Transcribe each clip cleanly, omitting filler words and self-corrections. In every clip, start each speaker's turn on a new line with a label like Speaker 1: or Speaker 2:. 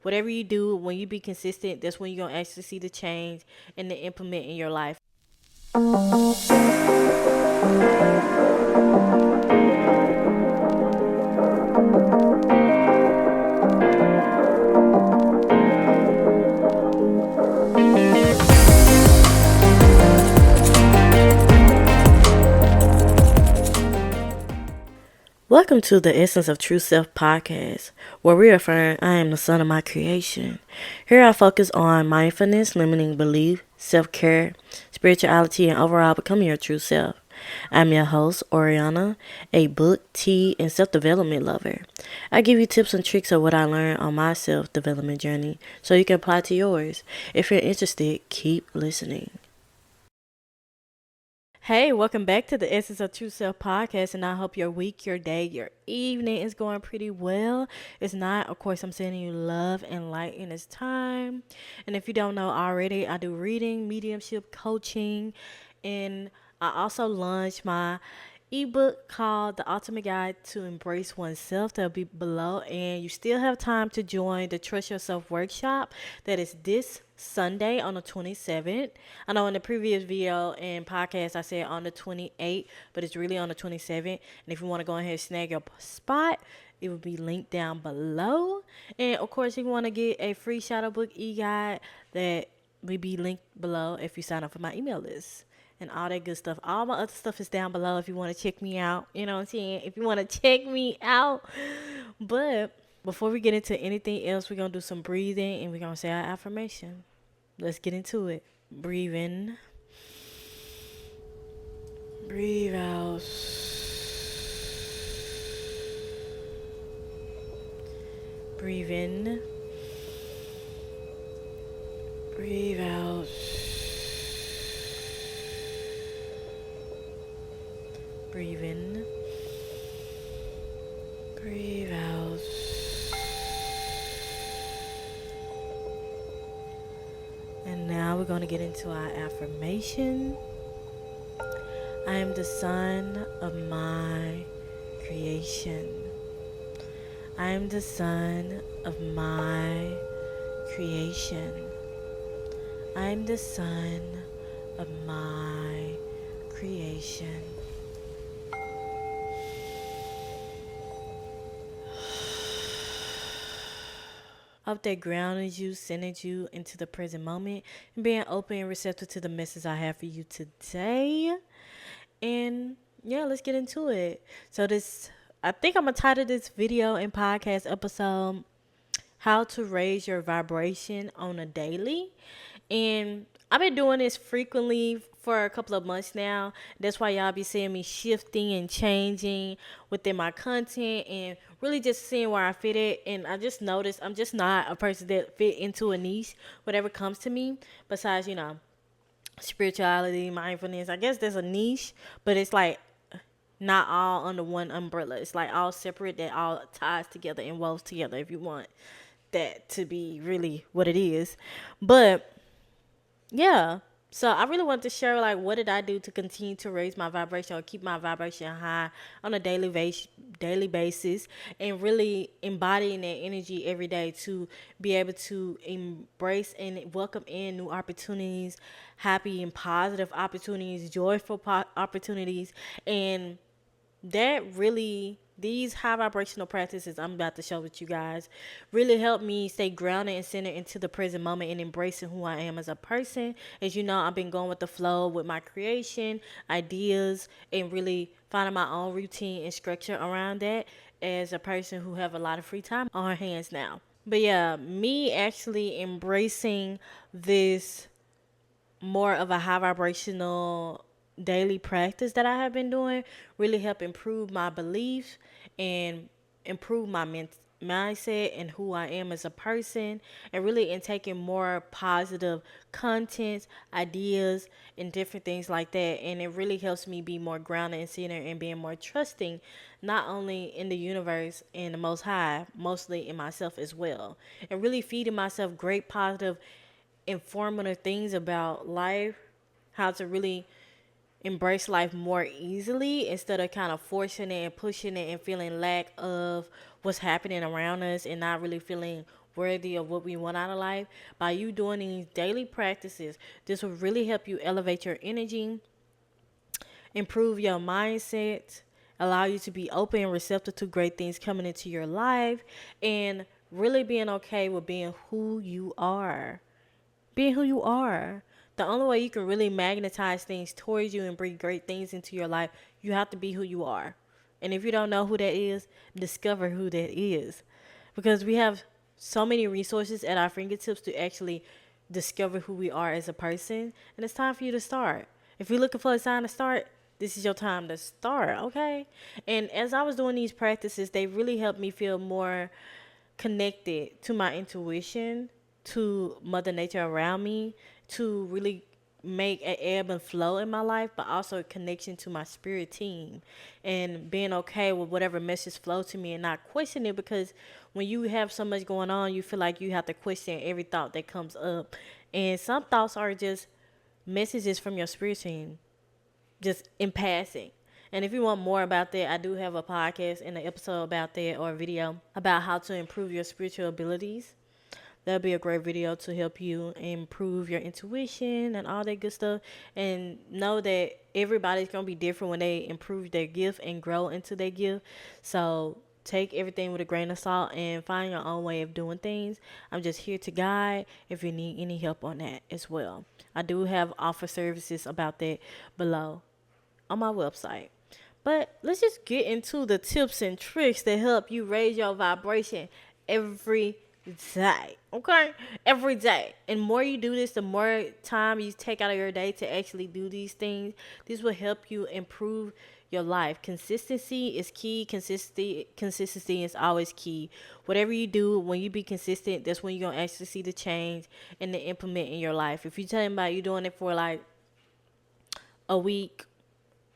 Speaker 1: Whatever you do, when you be consistent, that's when you're going to actually see the change and the implement in your life. Welcome to the Essence of True Self podcast, where we affirm I am the son of my creation. Here I focus on mindfulness, limiting belief, self-care, spirituality, and overall becoming your true self. I'm your host, Oriana, a book, tea, and self-development lover. I give you tips and tricks of what I learned on my self-development journey so you can apply to yours. If you're interested, keep listening. Hey, welcome back to the Essence of True Self podcast, and I hope your week, your day, your evening is going pretty well. If not, of course, I'm sending you love and light in this time. And if you don't know already, I do reading, mediumship, coaching, and I also launched my ebook called The Ultimate Guide to Embrace Oneself. That'll be below, and you still have time to join the Trust Yourself workshop that is this Sunday on the 27th. I know in the previous video and podcast I said on the 28th, but it's really on the 27th. And if you want to go ahead and snag your spot, it will be linked down below. And of course, if you want to get a free shadow book e-guide, that will be linked below if you sign up for my email list and all that good stuff. All my other stuff is down below if you want to check me out. You know what I'm saying? If you want to check me out. But before we get into anything else, we're going to do some breathing and we're going to say our affirmation. Let's get into it. Breathe in. Breathe out. Breathe in. Breathe out. Breathe in. Breathe out. And now we're going to get into our affirmation. I am the son of my creation. I am the son of my creation. I am the son of my creation. Hope that grounded you, centered you into the present moment, and being open and receptive to the message I have for you today. And yeah, let's get into it. So I think I'm gonna title this video and podcast episode, How to Raise Your Vibration on a Daily. And I've been doing this frequently for a couple of months now. That's why y'all be seeing me shifting and changing within my content and really just seeing where I fit it. And I just noticed I'm just not a person that fit into a niche, whatever comes to me, besides, spirituality, mindfulness. I guess there's a niche, but it's like not all under one umbrella. It's like all separate, that all ties together and woves together, if you want that to be really what it is. But yeah, so I really want to share, like, what did I do to continue to raise my vibration or keep my vibration high on a daily basis, and really embodying that energy every day to be able to embrace and welcome in new opportunities, happy and positive opportunities, joyful opportunities. And that really, these high vibrational practices I'm about to share with you guys really help me stay grounded and centered into the present moment and embracing who I am as a person. As you know, I've been going with the flow with my creation, ideas, and really finding my own routine and structure around that as a person who have a lot of free time on her hands now. But yeah, me actually embracing this more of a high vibrational daily practice that I have been doing really help improve my beliefs and improve my mindset and who I am as a person, and really in taking more positive contents, ideas, and different things like that. And it really helps me be more grounded and centered and being more trusting, not only in the universe and the Most High, mostly in myself as well. And really feeding myself great positive informative things about life, how to really embrace life more easily instead of kind of forcing it and pushing it and feeling lack of what's happening around us and not really feeling worthy of what we want out of life. By you doing these daily practices, this will really help you elevate your energy, improve your mindset, allow you to be open and receptive to great things coming into your life, and really being okay with being who you are. Being who you are. The only way you can really magnetize things towards you and bring great things into your life, you have to be who you are. And if you don't know who that is, discover who that is. Because we have so many resources at our fingertips to actually discover who we are as a person. And it's time for you to start. If you're looking for a sign to start, this is your time to start, okay? And as I was doing these practices, they really helped me feel more connected to my intuition, to Mother Nature around me, to really make an ebb and flow in my life, but also a connection to my spirit team and being okay with whatever message flow to me and not question it, because when you have so much going on, you feel like you have to question every thought that comes up. And some thoughts are just messages from your spirit team, just in passing. And if you want more about that, I do have a podcast and an episode about that, or a video about how to improve your spiritual abilities. That'll be a great video to help you improve your intuition and all that good stuff. And know that everybody's going to be different when they improve their gift and grow into their gift. So take everything with a grain of salt and find your own way of doing things. I'm just here to guide if you need any help on that as well. I do have offer services about that below on my website. But let's just get into the tips and tricks that help you raise your vibration every day. Okay? Every day. And more you do this, the more time you take out of your day to actually do these things. This will help you improve your life. Consistency is key. Consistency is always key. Whatever you do, when you be consistent, that's when you're going to actually see the change and the implement in your life. If you're telling about you doing it for like a week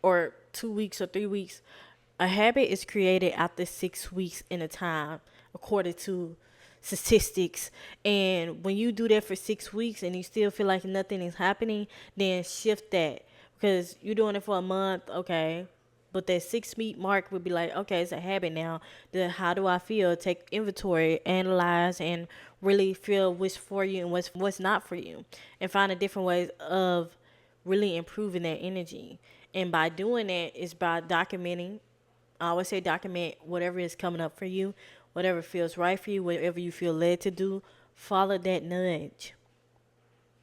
Speaker 1: or 2 weeks or 3 weeks, a habit is created after 6 weeks in a time, according to statistics. And when you do that for 6 weeks and you still feel like nothing is happening, then shift that, because you're doing it for a month, okay, but that 6 week mark would be like, okay, it's a habit now. How do I feel? Take inventory, analyze, and really feel what's for you and what's not for you, and find a different ways of really improving that energy. And by doing that is by documenting. I always say document whatever is coming up for you, whatever feels right for you, whatever you feel led to do. Follow that nudge.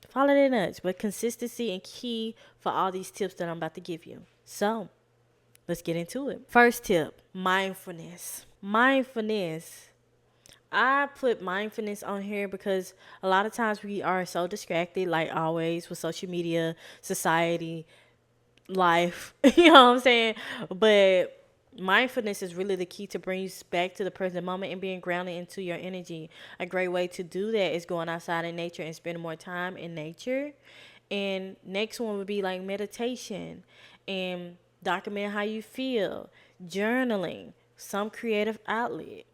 Speaker 1: Follow that nudge. But consistency and key for all these tips that I'm about to give you. So let's get into it. First tip, mindfulness. Mindfulness. I put mindfulness on here because a lot of times we are so distracted, like always, with social media, society, life. You know what I'm saying? But mindfulness is really the key to bring you back to the present moment and being grounded into your energy. A great way to do that is going outside in nature and spending more time in nature. And next one would be like meditation and document how you feel, journaling, some creative outlet.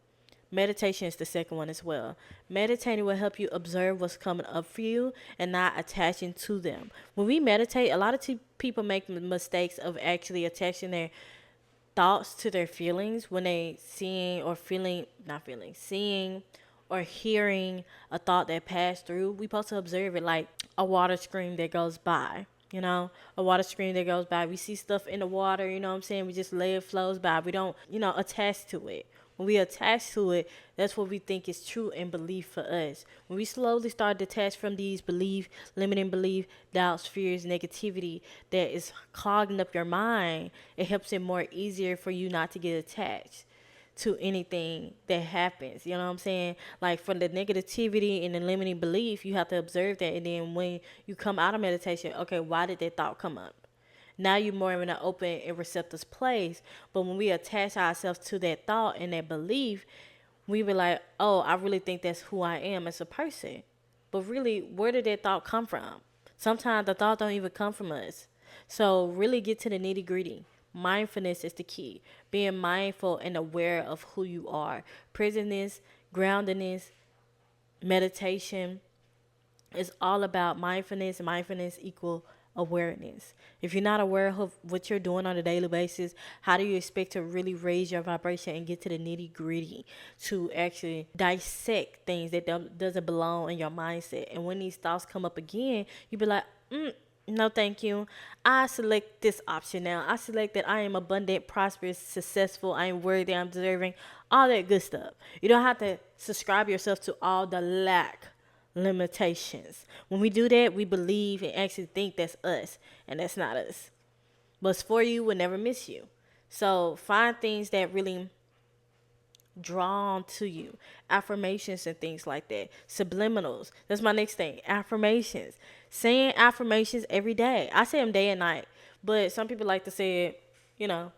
Speaker 1: Meditation is the second one as well. Meditating will help you observe what's coming up for you and not attaching to them. When we meditate, a lot of people make mistakes of actually attaching their thoughts to their feelings when they seeing or hearing a thought that passed through. We supposed to observe it like a water stream that goes by. You know, a water stream that goes by. We see stuff in the water, you know what I'm saying? We just let it flows by. We don't, attach to it. When we attach to it, that's what we think is true and belief for us. When we slowly start to detach from these limiting belief, doubts, fears, negativity that is clogging up your mind, it helps it more easier for you not to get attached to anything that happens. You know what I'm saying? Like for the negativity and the limiting belief, you have to observe that. And then when you come out of meditation, okay, why did that thought come up? Now you're more in an open and receptive place. But when we attach ourselves to that thought and that belief, we be like, oh, I really think that's who I am as a person. But really, where did that thought come from? Sometimes the thought don't even come from us. So really get to the nitty gritty. Mindfulness is the key. Being mindful and aware of who you are. Presentness, groundedness, meditation is all about mindfulness. Mindfulness equal awareness. If you're not aware of what you're doing on a daily basis, how do you expect to really raise your vibration and get to the nitty gritty to actually dissect things that doesn't belong in your mindset? And when these thoughts come up again, you be like, no, thank you. I select this option now. I select that I am abundant, prosperous, successful, I am worthy, I'm deserving, all that good stuff. You don't have to subscribe yourself to all the lack limitations. When we do that, we believe and actually think that's us, and that's not us. What's for you will never miss you. So find things that really drawn to you, affirmations and things like that, subliminals. That's my next thing, affirmations. Saying affirmations every day. I say them day and night, but some people like to say it,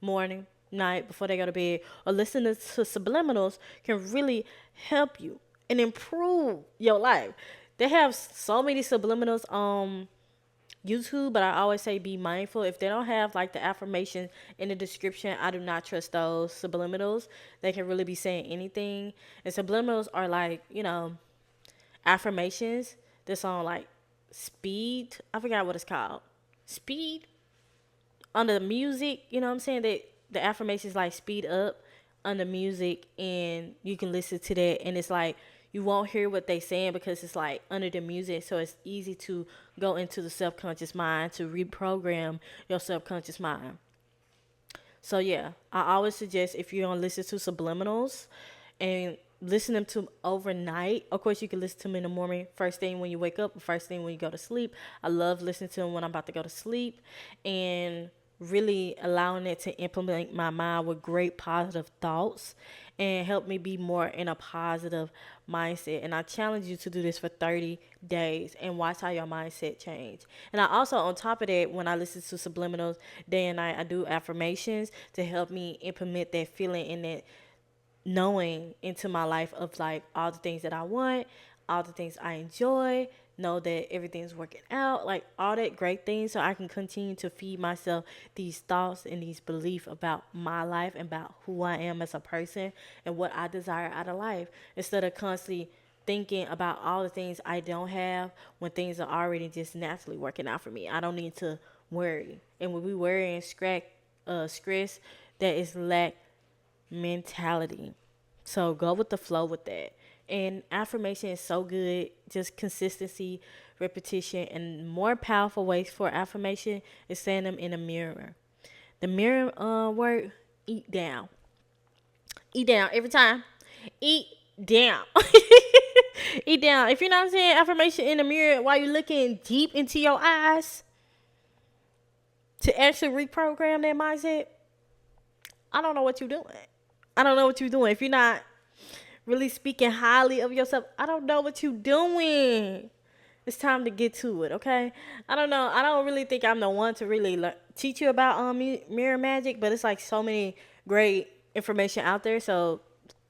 Speaker 1: morning, night, before they go to bed. Or listening to subliminals can really help you and improve your life. They have so many subliminals YouTube, but I always say be mindful. If they don't have like the affirmation in the description, I do not trust those subliminals. They can really be saying anything. And subliminals are like, affirmations that's on like speed. I forgot what it's called. Speed under the music, you know what I'm saying? That the affirmations like speed up under music, and you can listen to that, and it's like you won't hear what they saying because it's like under the music, so it's easy to go into the subconscious mind to reprogram your subconscious mind. So yeah, I always suggest if you're gonna listen to subliminals and listen them to overnight. Of course, you can listen to them in the morning, first thing when you wake up, first thing when you go to sleep. I love listening to them when I'm about to go to sleep, and really allowing it to implement my mind with great positive thoughts and help me be more in a positive mindset. And I challenge you to do this for 30 days and watch how your mindset change. And I also, on top of that, when I listen to subliminals day and night, I do affirmations to help me implement that feeling and that knowing into my life of like all the things that I want, all the things I enjoy, know that everything's working out, like all that great things, so I can continue to feed myself these thoughts and these beliefs about my life and about who I am as a person and what I desire out of life, instead of constantly thinking about all the things I don't have when things are already just naturally working out for me. I don't need to worry. And when we worry and stress, that is lack mentality. So go with the flow with that. And affirmation is so good. Just consistency, repetition, and more powerful ways for affirmation is saying them in a mirror. The mirror word, eat down. Eat down every time. Eat down. Eat down. If you're not saying affirmation in the mirror while you're looking deep into your eyes to actually reprogram that mindset, I don't know what you're doing. I don't know what you're doing. If you're not really speaking highly of yourself, I don't know what you're doing. It's time to get to it, okay? I don't know. I don't really think I'm the one to really teach you about mirror magic, but it's like so many great information out there. So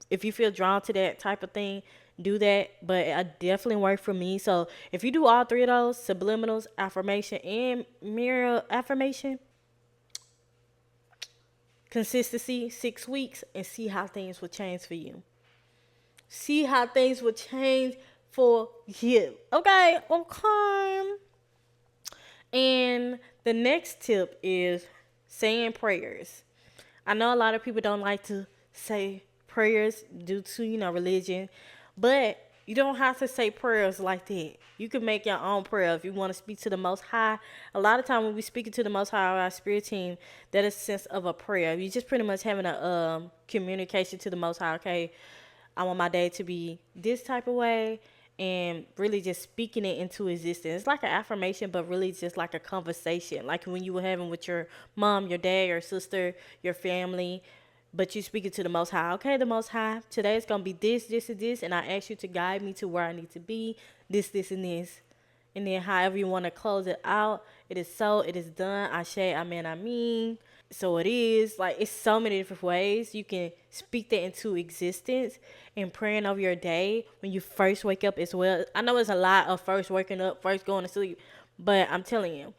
Speaker 1: if you feel drawn to that type of thing, do that. But it definitely worked for me. So if you do all three of those, subliminals, affirmation, and mirror affirmation, consistency, 6 weeks, and see how things will change for you. See how things will change for you. Okay. And the next tip is saying prayers. I know a lot of people don't like to say prayers due to, religion, but you don't have to say prayers like that. You can make your own prayer if you want to speak to the Most High. A lot of time when we speaking to the Most High, our spirit team, that is a sense of a prayer. You just pretty much having a communication to the Most High. Okay, I want my day to be this type of way, and really just speaking it into existence. It's like an affirmation, but really just like a conversation, like when you were having with your mom, your dad, your sister, your family. But you speaking to the Most High. Okay, the Most High, today it's going to be this, this, and this, and I ask you to guide me to where I need to be, this, and this. And then however you want to close it out, it is so, it is done. I say, amen, I mean. So it is. Like, it's so many different ways you can speak that into existence and praying over your day when you first wake up as well. I know it's a lot of first waking up, first going to sleep, but I'm telling you,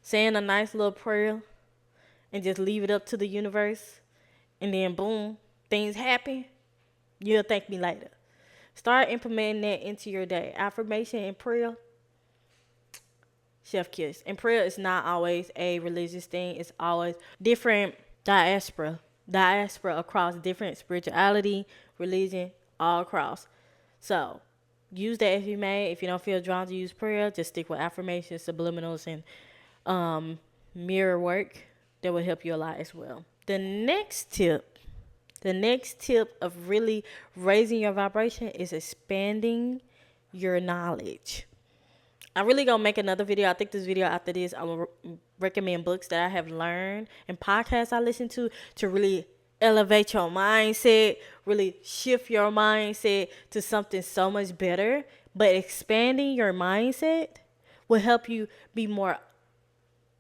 Speaker 1: saying a nice little prayer and just leave it up to the universe, and then boom, things happen, you'll thank me later. Start implementing that into your day. Affirmation and prayer. chef kiss. And prayer is not always a religious thing. It's always different diaspora across different spirituality, religion, all across. So use that if you may. If you don't feel drawn to use prayer, just stick with affirmations, subliminals, and mirror work. That will help you a lot as well. The next tip of really raising your vibration is expanding your knowledge. I'm really gonna make another video. I think this video after this, I will recommend books that I have learned and podcasts I listen to really elevate your mindset, really shift your mindset to something so much better. But expanding your mindset will help you be more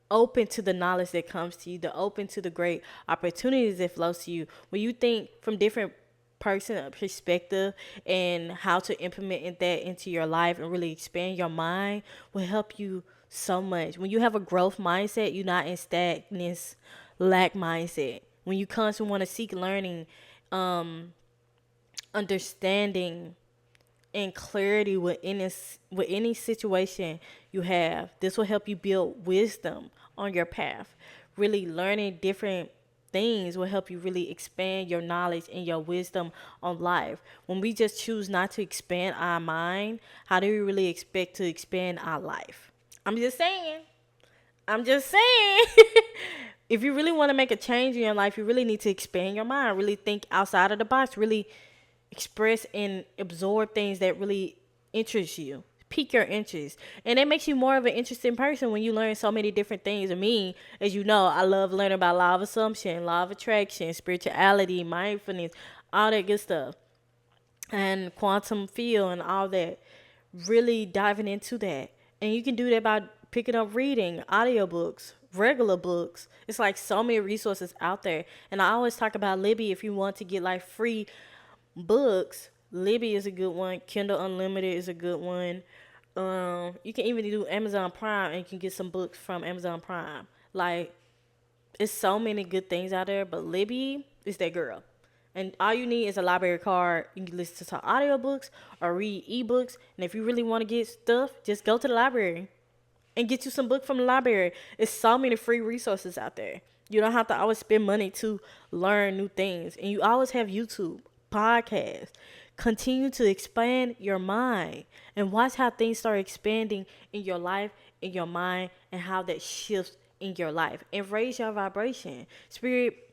Speaker 1: open to the knowledge that comes to you, the open to the great opportunities that flows to you. When you think from different person perspective and how to implement that into your life and really expand your mind will help you so much. When you have a growth mindset, you're not in stagnant lack mindset. When you constantly want to seek learning, understanding, and clarity with any situation you have, this will help you build wisdom on your path. Really learning different things will help you really expand your knowledge and your wisdom on life. When we just choose not to expand our mind, how do we really expect to expand our life? I'm just saying. If you really want to make a change in your life, you really need to expand your mind, really think outside of the box, really express and absorb things that really interest you, pique your interest. And it makes you more of an interesting person when you learn so many different things. And me, as you know, I love learning about law of assumption, law of attraction, spirituality, mindfulness, all that good stuff, and quantum field and all that. Really diving into that. And you can do that by picking up reading, audiobooks, regular books. It's like so many resources out there. And I always talk about Libby. If you want to get like free books, Libby is a good one. Kindle Unlimited is a good one. You can even do Amazon Prime and you can get some books from Amazon Prime. Like, it's so many good things out there, but Libby is that girl. And all you need is a library card. You can listen to audiobooks or read ebooks. And if you really want to get stuff, just go to the library and get you some book from the library. It's so many free resources out there. You don't have to always spend money to learn new things. And you always have YouTube, podcasts. Continue to expand your mind and watch how things start expanding in your life, in your mind, and how that shifts in your life. And raise your vibration. Spirit,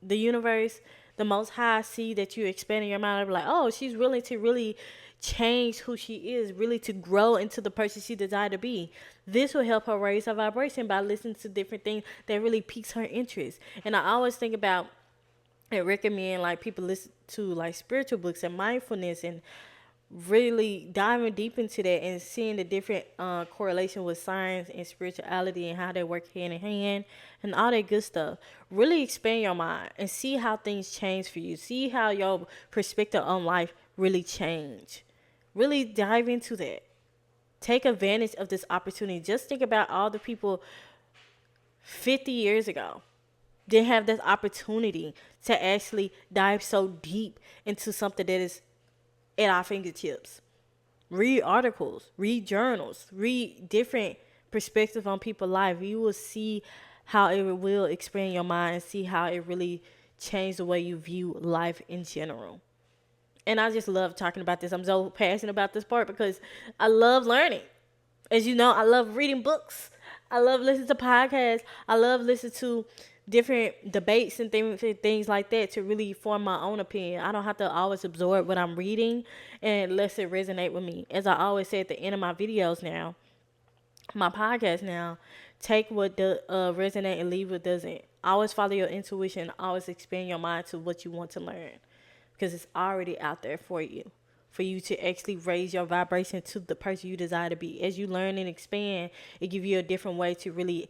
Speaker 1: the universe, the Most High see that you expanding your mind. Like, oh, she's willing to really change who she is, really to grow into the person she desires to be. This will help her raise her vibration by listening to different things that really piques her interest. And I always think about and recommend like people listen to like spiritual books and mindfulness and really diving deep into that and seeing the different correlation with science and spirituality and how they work hand in hand and all that good stuff. Really expand your mind and see how things change for you. See how your perspective on life really change. Really dive into that. Take advantage of this opportunity. Just think about all the people 50 years ago didn't have this opportunity to actually dive so deep into something that is at our fingertips. Read articles, read journals, read different perspectives on people's life. You will see how it will expand your mind and see how it really changed the way you view life in general. And I just love talking about this. I'm so passionate about this part because I love learning. As you know, I love reading books. I love listening to podcasts. I love listening to different debates and things like that to really form my own opinion. I don't have to always absorb what I'm reading unless it resonate with me. As I always say at the end of my videos now, my podcast now, take what resonate and leave what doesn't. Always follow your intuition. Always expand your mind to what you want to learn because it's already out there for you to actually raise your vibration to the person you desire to be. As you learn and expand, it gives you a different way to really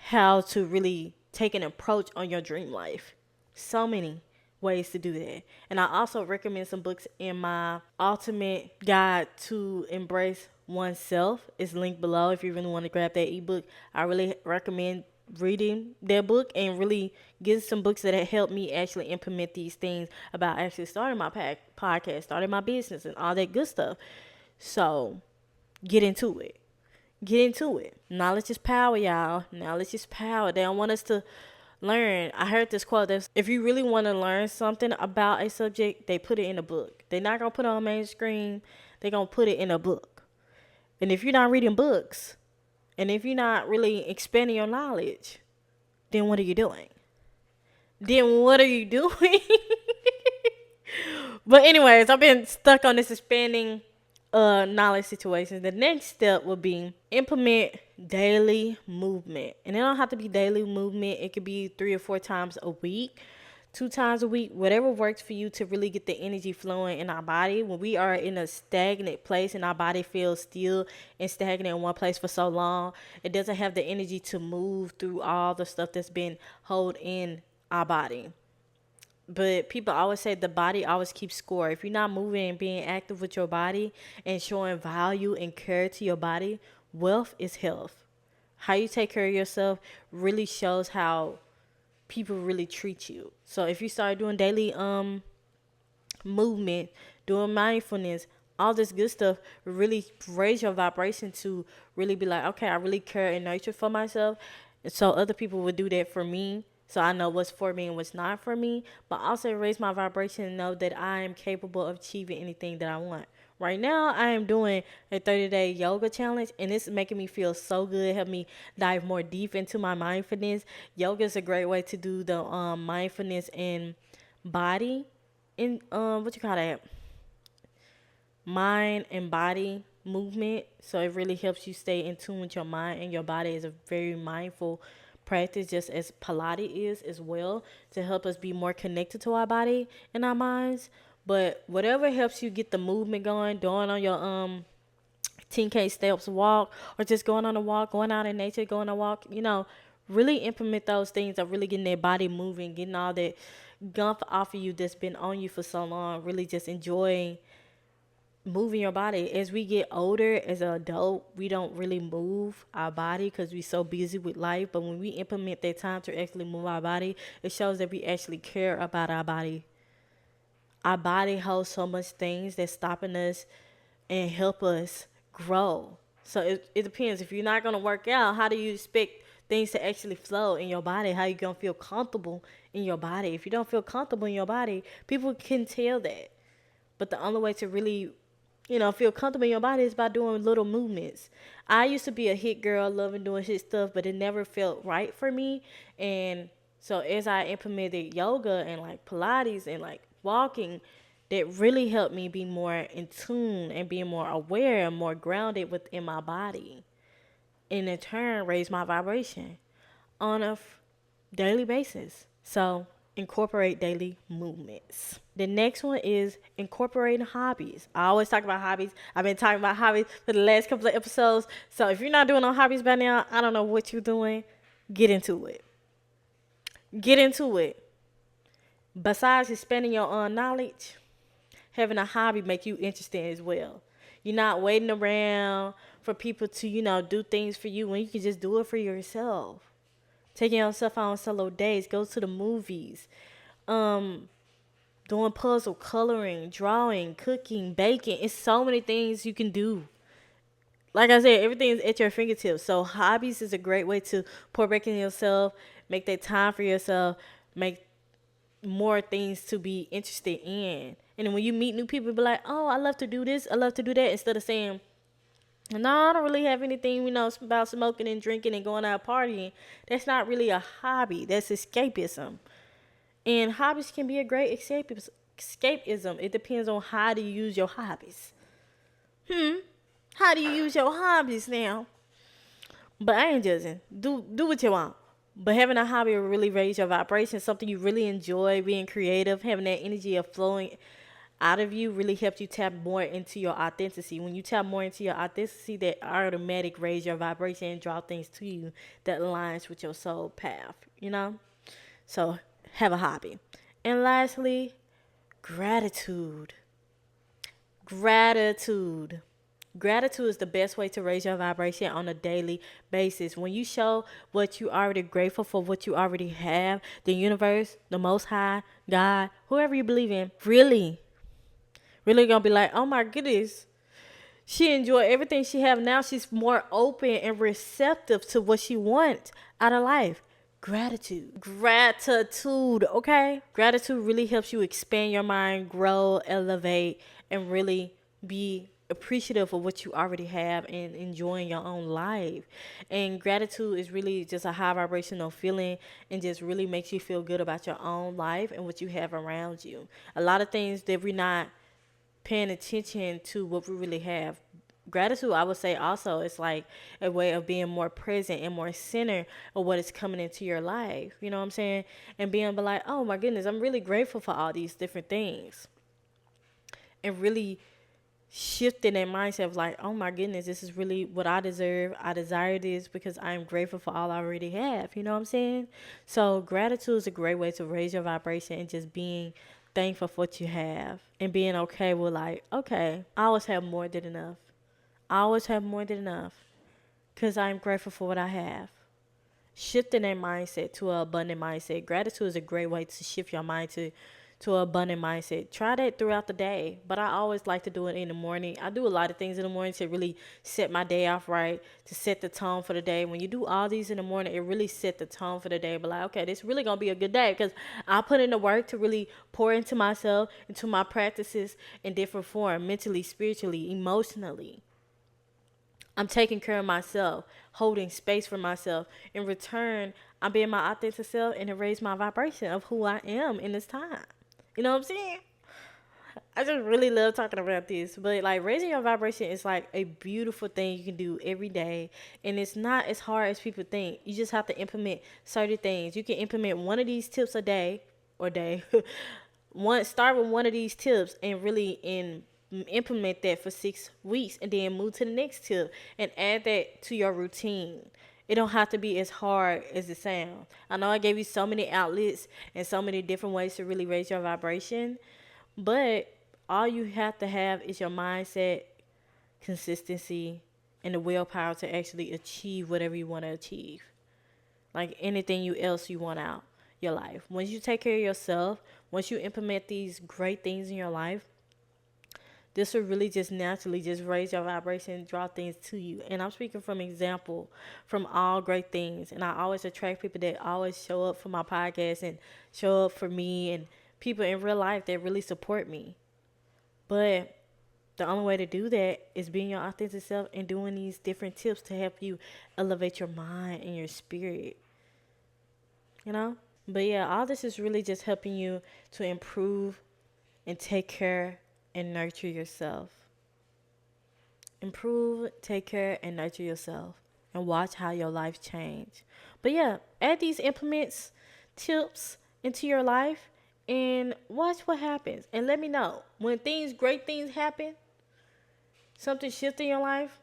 Speaker 1: how to really take an approach on your dream life. So many ways to do that. And I also recommend some books in my ultimate guide to embrace oneself. It's linked below if you really want to grab that ebook. I really recommend reading that book and really get some books that have helped me actually implement these things about actually starting my podcast, starting my business and all that good stuff. So get into it. Get into it. Knowledge is power, y'all. Knowledge is power. They don't want us to learn. I heard this quote that if you really want to learn something about a subject, they put it in a book. They're not going to put it on main screen. They're going to put it in a book. And if you're not reading books, and if you're not really expanding your knowledge, then what are you doing? But anyways, I've been stuck on this expanding knowledge situations. The next step would be implement daily movement. And it don't have to be daily movement. It could be 3 or 4 times a week, 2 times a week, whatever works for you to really get the energy flowing in our body. When we are in a stagnant place and our body feels still and stagnant in one place for so long, it doesn't have the energy to move through all the stuff that's been held in our body. But people always say the body always keeps score. If you're not moving and being active with your body and showing value and care to your body, wealth is health. How you take care of yourself really shows how people really treat you. So if you start doing daily movement, doing mindfulness, all this good stuff, really raise your vibration to really be like, okay, I really care and nurture for myself. And so other people would do that for me. So I know what's for me and what's not for me. But also raise my vibration and know that I am capable of achieving anything that I want. Right now, I am doing a 30-day yoga challenge, and it's making me feel so good, help me dive more deep into my mindfulness. Yoga is a great way to do the mindfulness and body, in what you call that? Mind and body movement. So it really helps you stay in tune with your mind and your body. Is a very mindful practice, just as Pilates is as well, to help us be more connected to our body and our minds. But whatever helps you get the movement going, doing on your 10K steps walk, or just going on a walk, going out in nature, going on a walk, really implement those things of really getting that body moving, getting all that gunk off of you that's been on you for so long, really just enjoying moving your body. As we get older, as an adult, we don't really move our body because we're so busy with life. But when we implement that time to actually move our body, it shows that we actually care about our body. Our body holds so much things that's stopping us and help us grow. So it depends. If you're not going to work out, how do you expect things to actually flow in your body? How you going to feel comfortable in your body? If you don't feel comfortable in your body, people can tell that. But the only way to really feel comfortable in your body is by doing little movements. I used to be a hit girl, loving doing hit stuff, but it never felt right for me. And so as I implemented yoga and like Pilates and like walking, that really helped me be more in tune and being more aware and more grounded within my body. And in turn, raise my vibration on a daily basis. So incorporate daily movements. The next one is incorporating hobbies. I always talk about hobbies. I've been talking about hobbies for the last couple of episodes. So if you're not doing no hobbies by now, I don't know what you're doing. Get into it. Get into it. Besides expanding your own knowledge, having a hobby make you interested as well. You're not waiting around for people to, do things for you when you can just do it for yourself. Taking yourself out on solo dates, go to the movies, doing puzzle, coloring, drawing, cooking, baking. It's so many things you can do. Like I said, everything is at your fingertips. So hobbies is a great way to pour back in yourself, make that time for yourself, make more things to be interested in. And then when you meet new people, be like, oh, I love to do this, I love to do that, instead of saying, no, I don't really have anything, about smoking and drinking and going out partying. That's not really a hobby. That's escapism. And hobbies can be a great escapism. It depends on how do you use your hobbies. How do you use your hobbies now? But I ain't judging. Do what you want. But having a hobby will really raise your vibration. Something you really enjoy, being creative, having that energy of flowing out of you really helps you tap more into your authenticity. When you tap more into your authenticity, that automatic raise your vibration and draw things to you that aligns with your soul path, So have a hobby. And lastly, gratitude. Gratitude is the best way to raise your vibration on a daily basis. When you show what you already grateful for, what you already have, the universe, the Most High, God, whoever you believe in, really gonna be like, oh my goodness, She enjoy everything she have now. She's more open and receptive to what she wants out of life. Gratitude, okay? Gratitude really helps you expand your mind, grow, elevate, and really be appreciative of what you already have and enjoying your own life. And gratitude is really just a high vibrational feeling and just really makes you feel good about your own life and what you have around you. A lot of things that we're not paying attention to what we really have. Gratitude, I would say, also is like a way of being more present and more centered of what is coming into your life. You know what I'm saying? And being like, oh my goodness, I'm really grateful for all these different things. And really shifting that mindset of like, oh my goodness, this is really what I deserve. I desire this because I am grateful for all I already have. You know what I'm saying? So gratitude is a great way to raise your vibration and just being thankful for what you have and being okay with like, okay, I always have more than enough. I always have more than enough because I'm grateful for what I have. Shifting that mindset to an abundant mindset. Gratitude is a great way to shift your mind to an abundant mindset. Try that throughout the day, but I always like to do it in the morning. I do a lot of things in the morning to really set my day off right, to set the tone for the day. When you do all these in the morning, it really set the tone for the day. But like, okay, this really gonna be a good day because I put in the work to really pour into myself, into my practices in different form, mentally, spiritually, emotionally. I'm taking care of myself, holding space for myself. In return, I'm being my authentic self and it raised my vibration of who I am in this time. You know what I'm saying? I just really love talking about this. But like raising your vibration is like a beautiful thing you can do every day. And it's not as hard as people think. You just have to implement certain things. You can implement one of these tips a day or day. Start with one of these tips and really implement that for 6 weeks and then move to the next tip and add that to your routine. It don't have to be as hard as it sounds. I know I gave you so many outlets and so many different ways to really raise your vibration, but all you have to have is your mindset, consistency, and the willpower to actually achieve whatever you want to achieve. Like anything else you want out your life. Once you take care of yourself, once you implement these great things in your life, this will really just naturally just raise your vibration, draw things to you. And I'm speaking from example from all great things. And I always attract people that always show up for my podcast and show up for me and people in real life that really support me. But the only way to do that is being your authentic self and doing these different tips to help you elevate your mind and your spirit. You know? But yeah, all this is really just helping you to improve and take care and nurture yourself. Improve, take care, and nurture yourself. And watch how your life change. But yeah, add these implements, tips into your life and watch what happens. And let me know. When great things happen, something shifts in your life,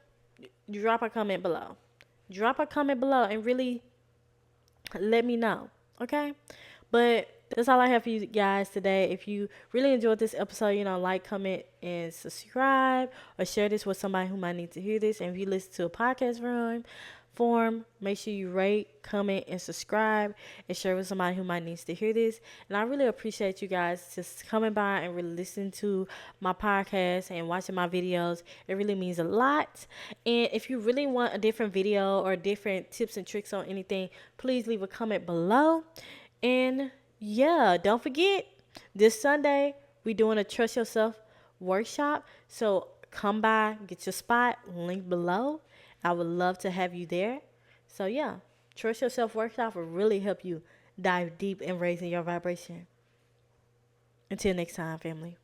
Speaker 1: drop a comment below. Drop a comment below and really let me know. Okay? But that's all I have for you guys today. If you really enjoyed this episode, like, comment, and subscribe, or share this with somebody who might need to hear this. And if you listen to a podcast form, make sure you rate, comment, and subscribe, and share with somebody who might need to hear this. And I really appreciate you guys just coming by and really listening to my podcast and watching my videos. It really means a lot. And if you really want a different video or different tips and tricks on anything, please leave a comment below. And yeah, don't forget, this Sunday, we're doing a Trust Yourself workshop. So come by, get your spot, link below. I would love to have you there. So yeah, Trust Yourself workshop will really help you dive deep in raising your vibration. Until next time, family.